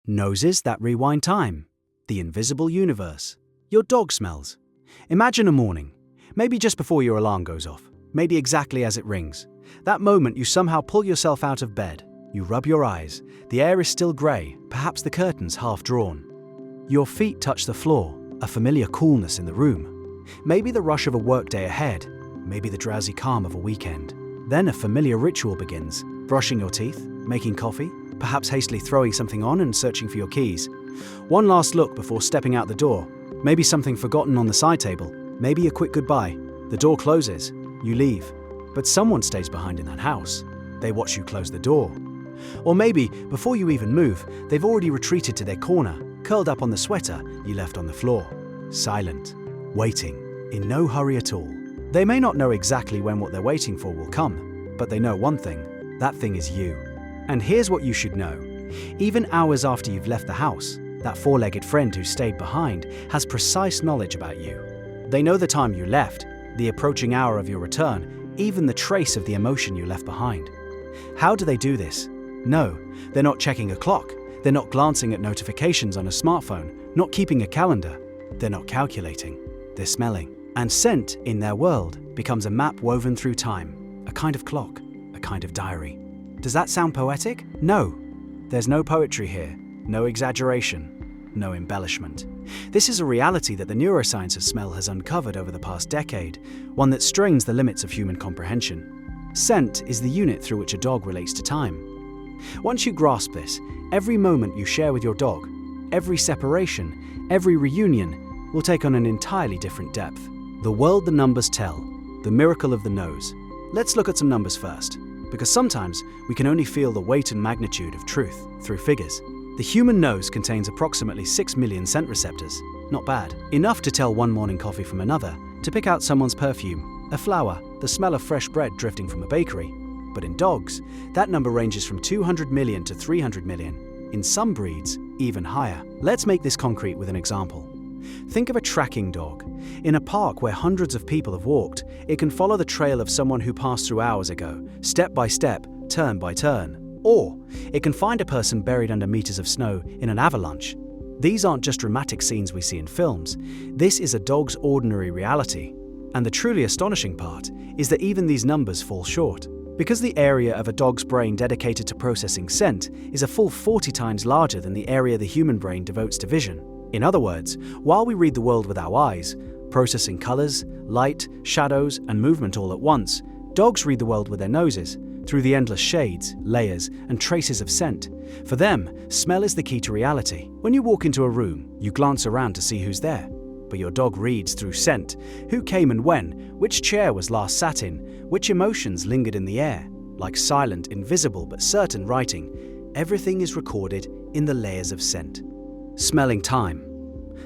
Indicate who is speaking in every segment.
Speaker 1: Noses that rewind time. The invisible universe. Your dog smells. Imagine a morning, maybe just before your alarm goes off, maybe exactly as it rings. That moment you somehow pull yourself out of bed. You rub your eyes. The air is still grey, perhaps the curtains half drawn. Your feet touch the floor, a familiar coolness in the room. Maybe the rush of a workday ahead, maybe the drowsy calm of a weekend. Then a familiar ritual begins, brushing your teeth, making coffee, perhaps hastily throwing something on and searching for your keys. One last look before stepping out the door, maybe something forgotten on the side table, maybe a quick goodbye. The door closes, you leave, but someone stays behind in that house. They watch you close the door. Or maybe, before you even move, they've already retreated to their corner, curled up on the sweater you left on the floor. Silent, waiting, in no hurry at all. They may not know exactly when what they're waiting for will come, but they know one thing, that thing is you. And here's what you should know. Even hours after you've left the house, that four-legged friend who stayed behind has precise knowledge about you. They know the time you left, the approaching hour of your return, even the trace of the emotion you left behind. How do they do this? No, they're not checking a clock. They're not glancing at notifications on a smartphone, not keeping a calendar. They're not calculating. They're smelling. And scent, in their world, becomes a map woven through time, a kind of clock, a kind of diary. Does that sound poetic? No. There's no poetry here, no exaggeration, no embellishment. This is a reality that the neuroscience of smell has uncovered over the past decade, one that strains the limits of human comprehension. Scent is the unit through which a dog relates to time. Once you grasp this, every moment you share with your dog, every separation, every reunion, will take on an entirely different depth. The world the numbers tell, the miracle of the nose. Let's look at some numbers first, because sometimes we can only feel the weight and magnitude of truth through figures. The human nose contains approximately 6 million scent receptors. Not bad. Enough to tell one morning coffee from another, to pick out someone's perfume, a flower, the smell of fresh bread drifting from a bakery. But in dogs, that number ranges from 200 million to 300 million. In some breeds, even higher. Let's make this concrete with an example. Think of a tracking dog. In a park where hundreds of people have walked, it can follow the trail of someone who passed through hours ago, step by step, turn by turn. Or it can find a person buried under meters of snow in an avalanche. These aren't just dramatic scenes we see in films. This is a dog's ordinary reality. And the truly astonishing part is that even these numbers fall short. Because the area of a dog's brain dedicated to processing scent is a full 40 times larger than the area the human brain devotes to vision. In other words, while we read the world with our eyes, processing colors, light, shadows, and movement all at once, dogs read the world with their noses, through the endless shades, layers, and traces of scent. For them, smell is the key to reality. When you walk into a room, you glance around to see who's there. But your dog reads through scent, who came and when, which chair was last sat in, which emotions lingered in the air. Like silent, invisible but certain writing, everything is recorded in the layers of scent. Smelling time.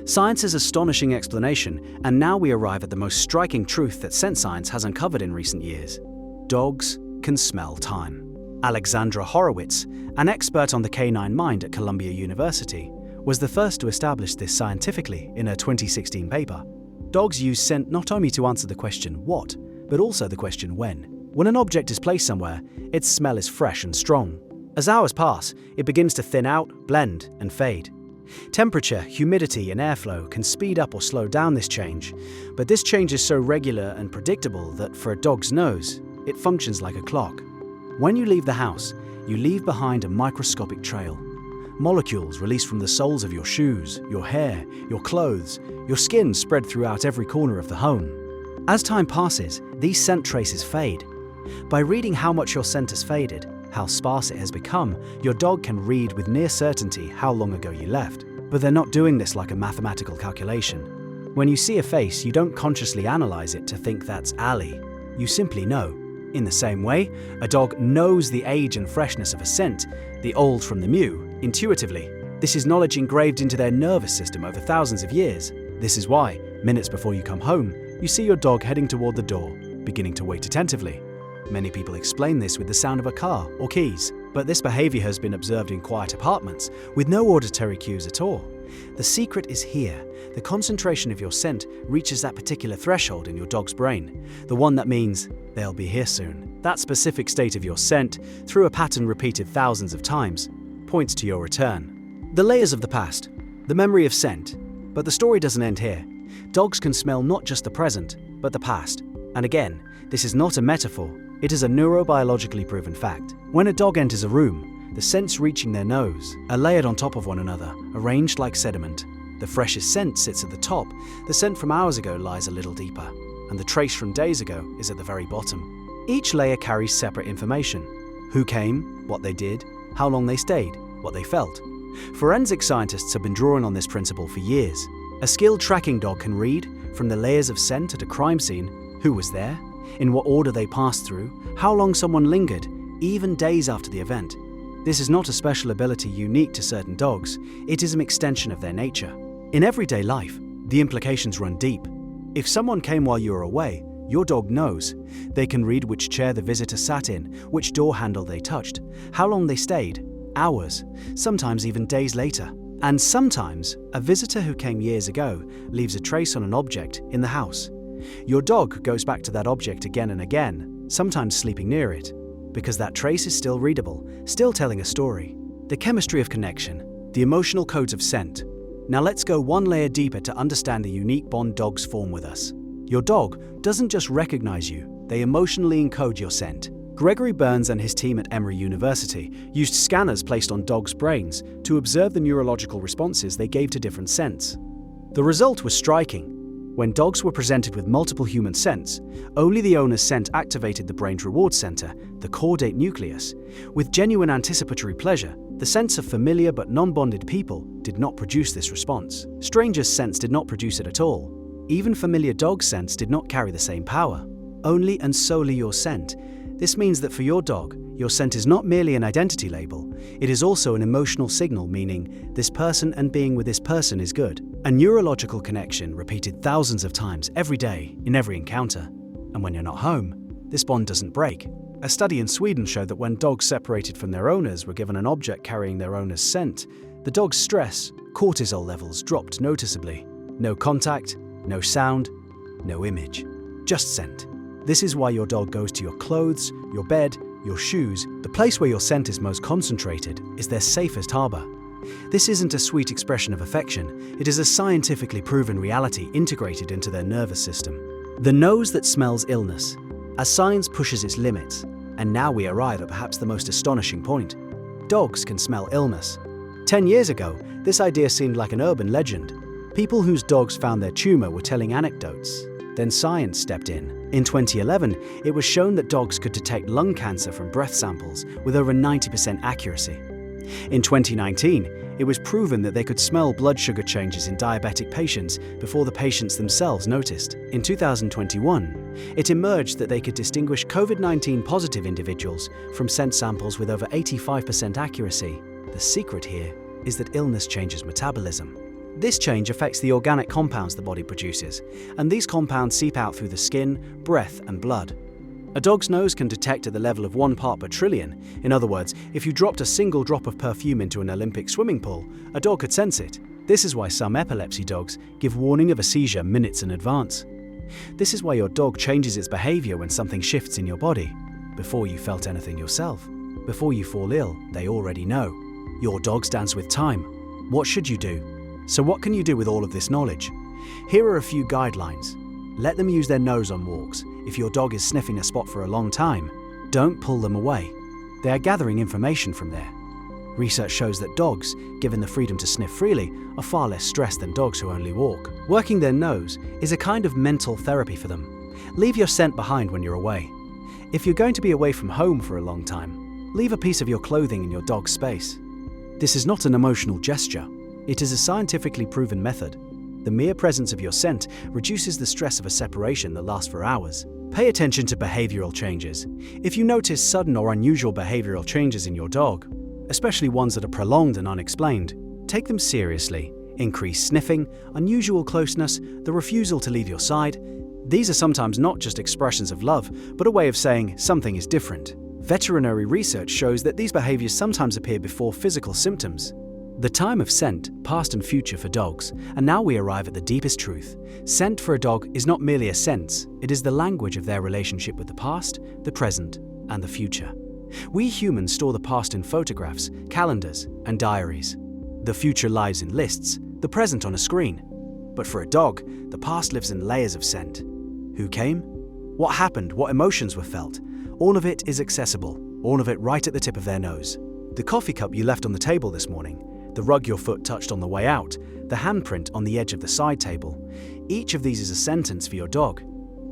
Speaker 1: Science's astonishing explanation, and now we arrive at the most striking truth that scent science has uncovered in recent years. Dogs can smell time. Alexandra Horowitz, an expert on the canine mind at Columbia University, was the first to establish this scientifically in a 2016 paper. Dogs use scent not only to answer the question what, but also the question when. When an object is placed somewhere, its smell is fresh and strong. As hours pass, it begins to thin out, blend, and fade. Temperature, humidity, and airflow can speed up or slow down this change, but this change is so regular and predictable that for a dog's nose, it functions like a clock. When you leave the house, you leave behind a microscopic trail. Molecules released from the soles of your shoes, your hair, your clothes, your skin spread throughout every corner of the home. As time passes, these scent traces fade. By reading how much your scent has faded, how sparse it has become, your dog can read with near certainty how long ago you left. But they're not doing this like a mathematical calculation. When you see a face, you don't consciously analyze it to think that's Ali. You simply know. In the same way, a dog knows the age and freshness of a scent, the old from the new, intuitively. This is knowledge engraved into their nervous system over thousands of years. This is why, minutes before you come home, you see your dog heading toward the door, beginning to wait attentively. Many people explain this with the sound of a car or keys, but this behavior has been observed in quiet apartments with no auditory cues at all. The secret is here. The concentration of your scent reaches that particular threshold in your dog's brain, the one that means they'll be here soon. That specific state of your scent, through a pattern repeated thousands of times, points to your return. The layers of the past, the memory of scent. But the story doesn't end here. Dogs can smell not just the present, but the past. And again, this is not a metaphor, it is a neurobiologically proven fact. When a dog enters a room, the scents reaching their nose are layered on top of one another, arranged like sediment. The freshest scent sits at the top, the scent from hours ago lies a little deeper, and the trace from days ago is at the very bottom. Each layer carries separate information. Who came, what they did, how long they stayed, what they felt. Forensic scientists have been drawing on this principle for years. A skilled tracking dog can read, from the layers of scent at a crime scene, who was there, in what order they passed through, how long someone lingered, even days after the event. This is not a special ability unique to certain dogs, it is an extension of their nature. In everyday life, the implications run deep. If someone came while you were away, your dog knows. They can read which chair the visitor sat in, which door handle they touched, how long they stayed, hours, sometimes even days later. And sometimes, a visitor who came years ago leaves a trace on an object in the house. Your dog goes back to that object again and again, sometimes sleeping near it, because that trace is still readable, still telling a story. The chemistry of connection, the emotional codes of scent. Now let's go one layer deeper to understand the unique bond dogs form with us. Your dog doesn't just recognize you, they emotionally encode your scent. Gregory Burns and his team at Emory University used scanners placed on dogs' brains to observe the neurological responses they gave to different scents. The result was striking. When dogs were presented with multiple human scents, only the owner's scent activated the brain's reward center, the caudate nucleus. With genuine anticipatory pleasure, the sense of familiar but non-bonded people did not produce this response. Strangers' scents did not produce it at all. Even familiar dog scents did not carry the same power. Only and solely your scent. This means that for your dog, your scent is not merely an identity label, it is also an emotional signal, meaning this person and being with this person is good. A neurological connection repeated thousands of times every day in every encounter. And when you're not home, this bond doesn't break. A study in Sweden showed that when dogs separated from their owners were given an object carrying their owner's scent, the dog's stress, cortisol levels dropped noticeably. No contact, no sound, no image, just scent. This is why your dog goes to your clothes, your bed, your shoes. The place where your scent is most concentrated is their safest harbor. This isn't a sweet expression of affection, it is a scientifically proven reality integrated into their nervous system. The nose that smells illness. As science pushes its limits, and now we arrive at perhaps the most astonishing point. Dogs can smell illness. 10 years ago, this idea seemed like an urban legend. People whose dogs found their tumor were telling anecdotes. Then science stepped in. In 2011, it was shown that dogs could detect lung cancer from breath samples with over 90% accuracy. In 2019, it was proven that they could smell blood sugar changes in diabetic patients before the patients themselves noticed. In 2021, it emerged that they could distinguish COVID-19 positive individuals from scent samples with over 85% accuracy. The secret here is that illness changes metabolism. This change affects the organic compounds the body produces, and these compounds seep out through the skin, breath, and blood. A dog's nose can detect at the level of 1 part per trillion. In other words, if you dropped a single drop of perfume into an Olympic swimming pool, a dog could sense it. This is why some epilepsy dogs give warning of a seizure minutes in advance. This is why your dog changes its behavior when something shifts in your body. Before you felt anything yourself, before you fall ill, they already know. Your dog stands with time. What should you do? So what can you do with all of this knowledge? Here are a few guidelines. Let them use their nose on walks. If your dog is sniffing a spot for a long time, don't pull them away. They are gathering information from there. Research shows that dogs, given the freedom to sniff freely, are far less stressed than dogs who only walk. Working their nose is a kind of mental therapy for them. Leave your scent behind when you're away. If you're going to be away from home for a long time, leave a piece of your clothing in your dog's space. This is not an emotional gesture. It is a scientifically proven method. The mere presence of your scent reduces the stress of a separation that lasts for hours. Pay attention to behavioral changes. If you notice sudden or unusual behavioral changes in your dog, especially ones that are prolonged and unexplained, take them seriously. Increased sniffing, unusual closeness, the refusal to leave your side. These are sometimes not just expressions of love, but a way of saying something is different. Veterinary research shows that these behaviors sometimes appear before physical symptoms. The time of scent, past and future for dogs, and now we arrive at the deepest truth. Scent for a dog is not merely a sense, it is the language of their relationship with the past, the present, and the future. We humans store the past in photographs, calendars, and diaries. The future lies in lists, the present on a screen. But for a dog, the past lives in layers of scent. Who came? What happened? What emotions were felt? All of it is accessible, all of it right at the tip of their nose. The coffee cup you left on the table this morning, the rug your foot touched on the way out, the handprint on the edge of the side table. Each of these is a sentence for your dog.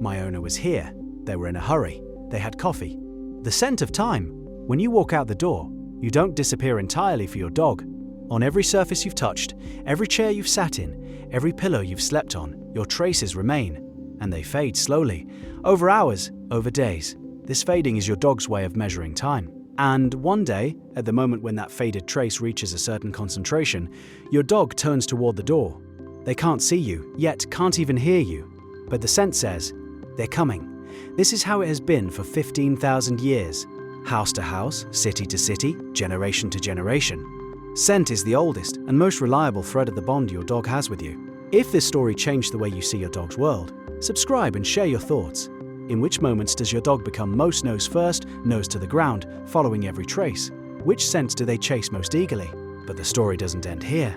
Speaker 1: My owner was here. They were in a hurry. They had coffee. The scent of time. When you walk out the door, you don't disappear entirely for your dog. On every surface you've touched, every chair you've sat in, every pillow you've slept on, your traces remain. And they fade slowly, over hours, over days. This fading is your dog's way of measuring time. And one day, at the moment when that faded trace reaches a certain concentration, your dog turns toward the door. They can't see you, yet can't even hear you. But the scent says, they're coming. This is how it has been for 15,000 years. House to house, city to city, generation to generation. Scent is the oldest and most reliable thread of the bond your dog has with you. If this story changed the way you see your dog's world, subscribe and share your thoughts. In which moments does your dog become most nose first, nose to the ground, following every trace? Which scents do they chase most eagerly? But the story doesn't end here.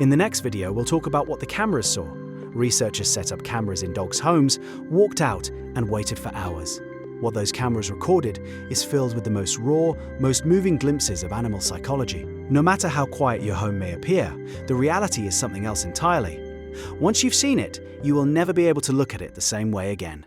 Speaker 1: In the next video, we'll talk about what the cameras saw. Researchers set up cameras in dogs' homes, walked out, and waited for hours. What those cameras recorded is filled with the most raw, most moving glimpses of animal psychology. No matter how quiet your home may appear, the reality is something else entirely. Once you've seen it, you will never be able to look at it the same way again.